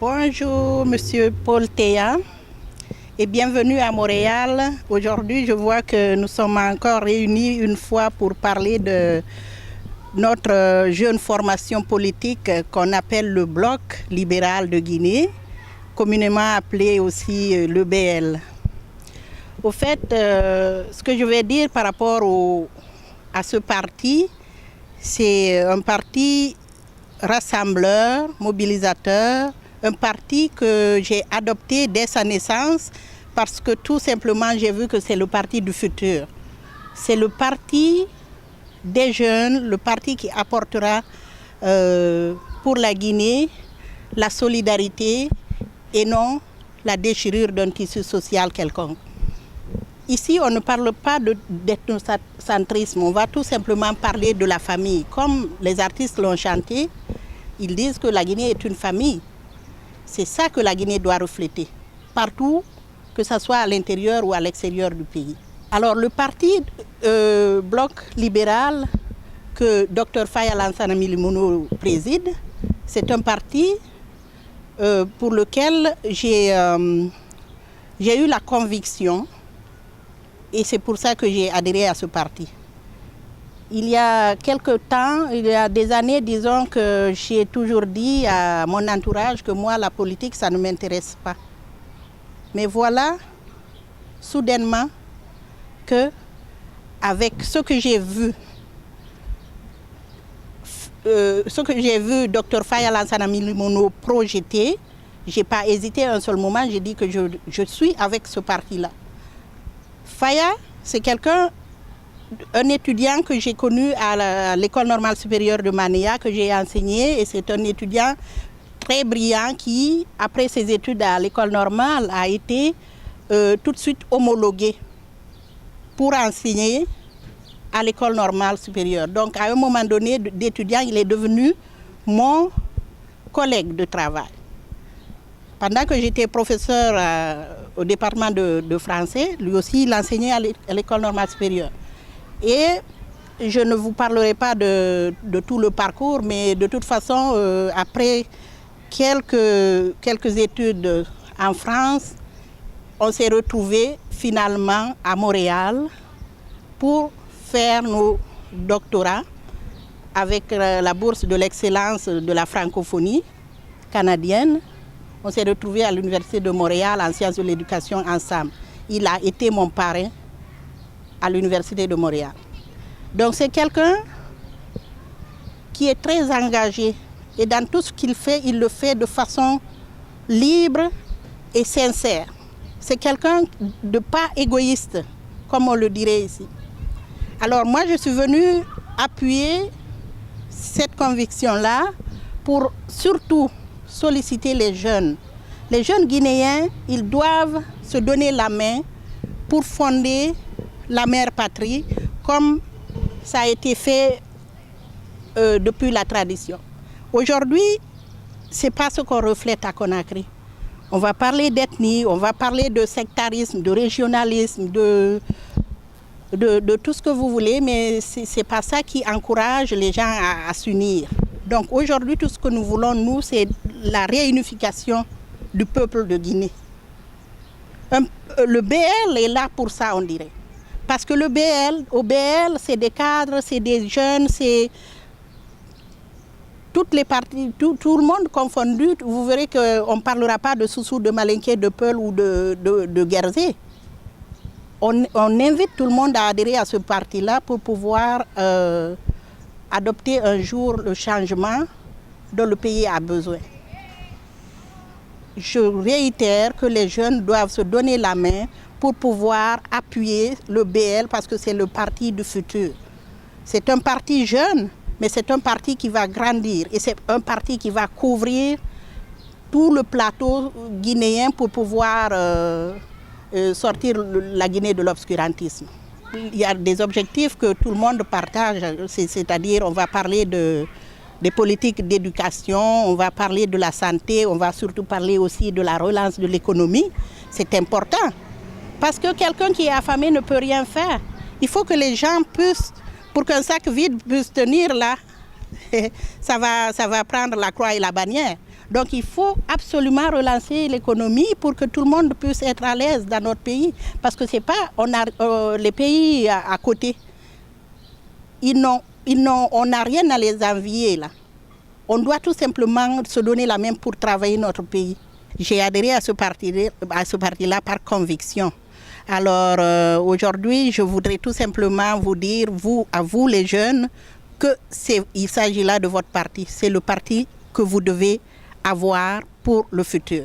Bonjour, Monsieur Paul Théa, et bienvenue à Montréal. Aujourd'hui, je vois que nous sommes encore réunis une fois pour parler de notre jeune formation politique qu'on appelle le Bloc libéral de Guinée, communément appelé aussi le BL. Au fait, ce que je vais dire par rapport à ce parti, c'est un parti rassembleur, mobilisateur, un parti que j'ai adopté dès sa naissance parce que tout simplement j'ai vu que c'est le parti du futur. C'est le parti des jeunes, le parti qui apportera pour la Guinée la solidarité et non la déchirure d'un tissu social quelconque. Ici, on ne parle pas d'ethnocentrisme, on va tout simplement parler de la famille. Comme les artistes l'ont chanté, ils disent que la Guinée est une famille. C'est ça que la Guinée doit refléter, partout, que ce soit à l'intérieur ou à l'extérieur du pays. Alors le parti Bloc libéral que Dr Faye Lansana Milimono préside, c'est un parti pour lequel j'ai eu la conviction, et c'est pour ça que j'ai adhéré à ce parti. Il y a quelque temps, il y a des années, disons que j'ai toujours dit à mon entourage que moi, la politique, ça ne m'intéresse pas. Mais voilà, soudainement, que avec ce que j'ai vu, Dr Faye Lansana Milimono projeter, je n'ai pas hésité un seul moment, j'ai dit que je suis avec ce parti-là. Faya, c'est un étudiant que j'ai connu à l'école normale supérieure de Manéa, que j'ai enseigné, et c'est un étudiant très brillant qui, après ses études à l'école normale, a été tout de suite homologué pour enseigner à l'école normale supérieure. Donc à un moment donné d'étudiant, il est devenu mon collègue de travail. Pendant que j'étais professeur au département de français, lui aussi il enseignait à l'école normale supérieure. Et je ne vous parlerai pas de tout le parcours, mais de toute façon, après quelques études en France, on s'est retrouvés finalement à Montréal pour faire nos doctorats avec la bourse de l'excellence de la francophonie canadienne. On s'est retrouvés à l'Université de Montréal en sciences de l'éducation ensemble. Il a été mon parrain à l'Université de Montréal. Donc c'est quelqu'un qui est très engagé et dans tout ce qu'il fait, il le fait de façon libre et sincère. C'est quelqu'un de pas égoïste, comme on le dirait ici. Alors moi, je suis venue appuyer cette conviction-là pour surtout solliciter les jeunes. Les jeunes Guinéens, ils doivent se donner la main pour fonder la mère patrie, comme ça a été fait depuis la tradition. Aujourd'hui, ce n'est pas ce qu'on reflète à Conakry. On va parler d'ethnie, on va parler de sectarisme, de régionalisme, de tout ce que vous voulez, mais ce n'est pas ça qui encourage les gens à s'unir. Donc aujourd'hui, tout ce que nous voulons, nous, c'est la réunification du peuple de Guinée. Le BL est là pour ça, on dirait. Parce que au BL, c'est des cadres, c'est des jeunes, c'est toutes les parties, tout le monde confondu. Vous verrez qu'on ne parlera pas de Soussou, de Malinké, de Peul ou de Guerzé. On invite tout le monde à adhérer à ce parti-là pour pouvoir adopter un jour le changement dont le pays a besoin. Je réitère que les jeunes doivent se donner la main pour pouvoir appuyer le BL parce que c'est le parti du futur. C'est un parti jeune, mais c'est un parti qui va grandir et c'est un parti qui va couvrir tout le plateau guinéen pour pouvoir sortir la Guinée de l'obscurantisme. Il y a des objectifs que tout le monde partage, c'est-à-dire on va parler des politiques d'éducation, on va parler de la santé, on va surtout parler aussi de la relance de l'économie. C'est important. Parce que quelqu'un qui est affamé ne peut rien faire. Il faut que les gens puissent, pour qu'un sac vide puisse tenir là, ça va prendre la croix et la bannière. Donc il faut absolument relancer l'économie pour que tout le monde puisse être à l'aise dans notre pays. Parce que c'est pas, les pays à côté, on n'a rien à les envier là. On doit tout simplement se donner la main pour travailler notre pays. J'ai adhéré à ce parti-là par conviction. Alors aujourd'hui, je voudrais tout simplement vous dire, à vous les jeunes, qu'il s'agit là de votre parti. C'est le parti que vous devez avoir pour le futur.